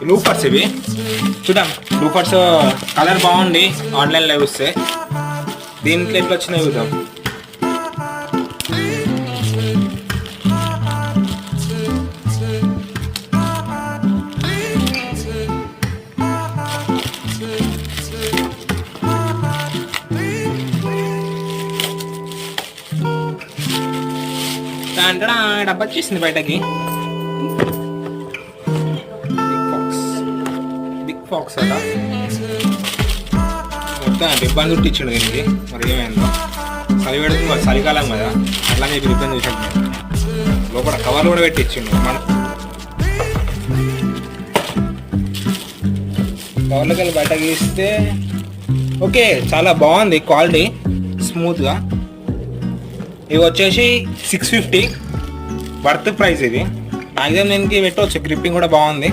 లూఫర్స్ ఇవి చూద్దాం. లూఫర్స్ కలర్ బాగుంది ఆన్లైన్లో చూస్తే. దీంట్లో ఎట్లా వచ్చినాయి చూద్దాం. దాంట్లో డబ్బా వచ్చేసింది బయటకి. బిగ్ ఫాక్స్ అలా మొత్తం రిబ్బన్ చుట్టి ఇచ్చిండు దీనికి. మరి ఏమైందో చలి పెడుతుంది మరి, చలికాలం కదా అట్లానే రిబ్బన్ చూసాను. లోపల కవర్లు కూడా పెట్టి ఇచ్చిండు. మన కవర్లకి వెళ్ళి బయటకి ఇస్తే ఓకే, చాలా బాగుంది క్వాలిటీ, స్మూత్గా. ఇవి వచ్చేసి 650 వర్త్ ప్రైస్. ఇది మ్యాక్సిమం దీనికి పెట్టవచ్చు, గ్రిప్పింగ్ కూడా బాగుంది.